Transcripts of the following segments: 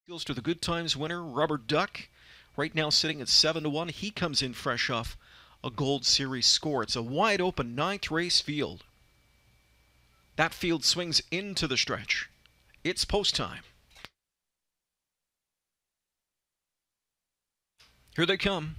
To the Good Times winner, Rubber Duck, right now sitting at 7-1. He comes in fresh off a Gold Series score. It's a wide open ninth race field. That field swings into the stretch. It's post time. Here they come.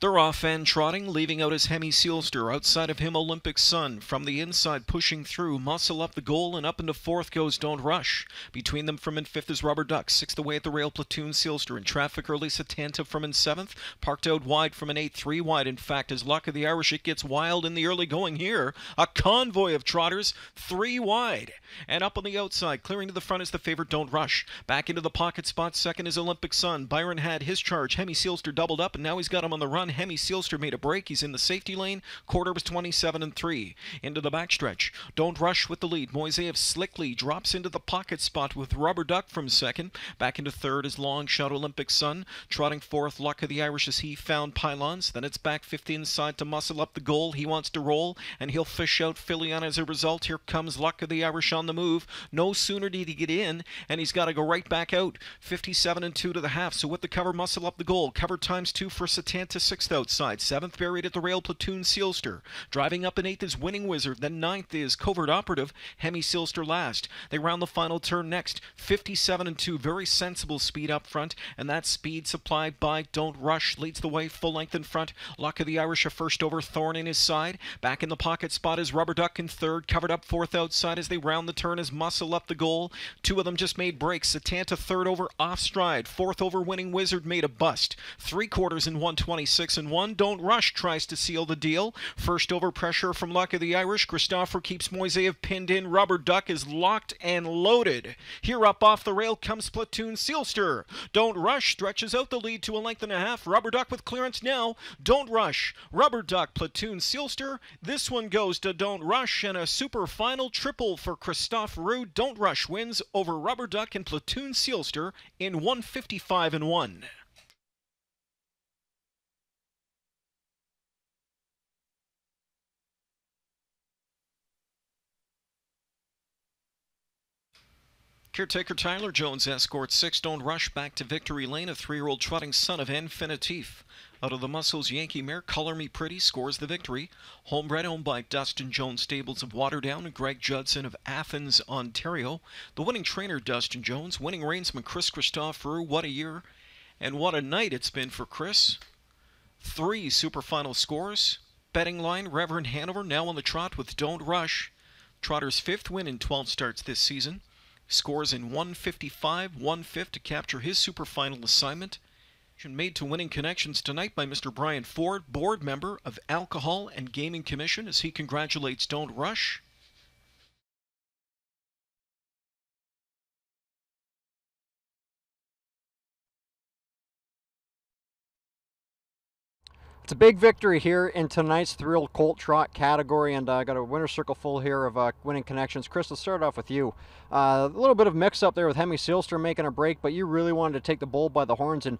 They're off and trotting, leaving out his Hemi Sealster. Outside of him, Olympic Sun. From the inside, pushing through. Muscle up the goal, and up into fourth goes Don't Rush. Between them from in fifth is Rubber Duck. Sixth away at the rail, Platoon Sealster. In traffic early, Satanta from in seventh. Parked out wide from an eighth, 3 wide. In fact, as Luck of the Irish, it gets wild in the early going here. A convoy of trotters, 3 wide. And up on the outside, clearing to the front is the favorite Don't Rush. Back into the pocket spot, second is Olympic Sun. Byron had his charge. Hemi Sealster doubled up, and now he's got him on the run. Hemi Sealster made a break. He's in the safety lane. Quarter was 27-3. Into the backstretch. Don't Rush with the lead. Moiseev slickly drops into the pocket spot with Rubber Duck from second. Back into third is Long Shot Olympic Sun. Trotting fourth, Luck of the Irish as he found pylons. Then it's back 50 inside to Muscle up the goal. He wants to roll, and he'll fish out Filion as a result. Here comes Luck of the Irish on the move. No sooner did he get in, and he's got to go right back out. 57-2 to the half. So with the cover, Muscle up the goal. Cover times 2 for Satanta, sixth outside. Seventh buried at the rail, Platoon Sealster. Driving up in eighth is Winning Wizard. Then ninth is Covert Operative. Hemi Sealster last. They round the final turn next. 57-2. Very sensible speed up front. And that speed supplied by Don't Rush leads the way full length in front. Luck of the Irish a first over, Thorn in his side. Back in the pocket spot is Rubber Duck in third. Covered up fourth outside as they round the turn as Muscle up the goal. 2 of them just made breaks. Satanta third over off stride. Fourth over Winning Wizard made a bust. 3/4 in 126-1. Don't Rush tries to seal the deal. First over pressure from Luck of the Irish. Christopher keeps Moiseev pinned in. Rubber Duck is locked and loaded. Here up off the rail comes Platoon Sealster. Don't Rush stretches out the lead to a length and a half. Rubber Duck with clearance now. Don't Rush, Rubber Duck, Platoon Sealster. This one goes to Don't Rush, and a super final triple for Christophe Roux. Don't Rush wins over Rubber Duck and Platoon Sealster in 155-1. Caretaker Tyler Jones escorts 6 Don't Rush back to victory lane. A 3-year-old trotting son of Infinitif. Out of the Muscles Yankee mare, Color Me Pretty scores the victory. Homebred owned by Dustin Jones Stables of Waterdown and Greg Judson of Athens, Ontario. The winning trainer, Dustin Jones. Winning reinsman, Chris Christophe Roux. What a year and what a night it's been for Chris. 3 super final scores. Betting line, Reverend Hanover now on the trot with Don't Rush. Trotter's 5th win in 12 starts this season. Scores in 155-1/5 to capture his super final assignment. Made to winning connections tonight by Mr. Brian Ford, board member of Alcohol and Gaming Commission, as he congratulates Don't Rush. It's a big victory here in tonight's Thrill Colt Trot category, and I got a winner's circle full here of winning connections. Chris, let's start off with you. A little bit of mix-up there with Hemi Sealster making a break, but you really wanted to take the bull by the horns, and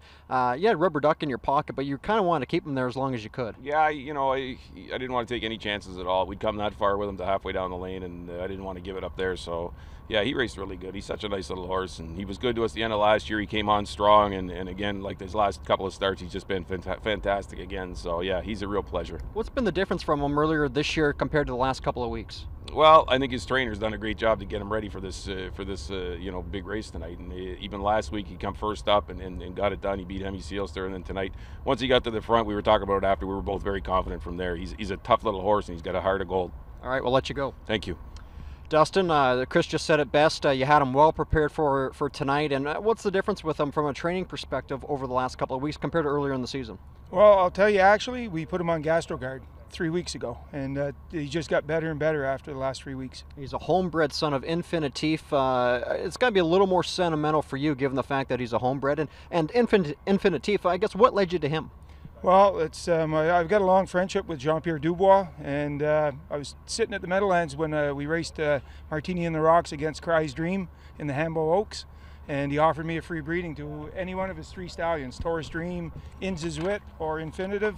you had Rubber Duck in your pocket, but you kind of wanted to keep him there as long as you could. Yeah, I didn't want to take any chances at all. We'd come that far with him to halfway down the lane, and I didn't want to give it up there, so... Yeah, he raced really good. He's such a nice little horse, and he was good to us at the end of last year. He came on strong, and again, like his last couple of starts, he's just been fantastic again. So, yeah, he's a real pleasure. What's been the difference from him earlier this year compared to the last couple of weeks? Well, I think his trainer's done a great job to get him ready for this big race tonight. And even last week, he come first up and got it done. He beat Hemi Sealster, and then tonight, once he got to the front, we were talking about it after. We were both very confident from there. He's a tough little horse, and he's got a heart of gold. All right, we'll let you go. Thank you. Dustin, Chris just said it best. You had him well prepared for tonight. And what's the difference with him from a training perspective over the last couple of weeks compared to earlier in the season? Well, I'll tell you, actually, we put him on GastroGuard 3 weeks ago, and he just got better and better after the last 3 weeks. He's a homebred son of Infinitif. It's got to be a little more sentimental for you, given the fact that he's a homebred. And Infinitif, I guess, what led you to him? Well, it's I've got a long friendship with Jean-Pierre Dubois, and I was sitting at the Meadowlands when we raced Martini in the Rocks against Cry's Dream in the Hambo Oaks, and he offered me a free breeding to any one of his 3 stallions, Taurus Dream, Inzizwit, or Infinitive,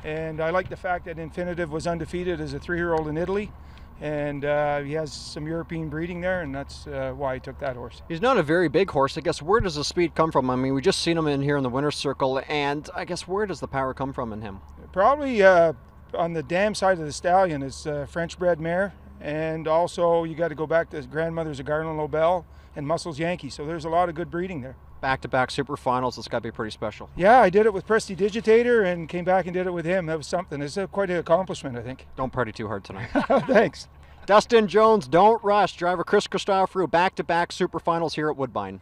And I like the fact that Infinitive was undefeated as a 3-year-old in Italy. And he has some European breeding there, and that's why I took that horse. He's not a very big horse. I guess where does the speed come from? I mean, we just seen him in here in the winner's circle, and I guess where does the power come from in him? Probably on the dam side of the stallion is French bred mare, and also you got to go back to his grandmothers of Garland Lobel and Muscles Yankee. So there's a lot of good breeding there. Back-to-back super finals. It's got to be pretty special. Yeah, I did it with Prestidigitator and came back and did it with him. That was something. It's quite an accomplishment, I think. Don't party too hard tonight. Thanks. Dustin Jones, don't rush. Driver Chris Christoforou, back-to-back super finals here at Woodbine.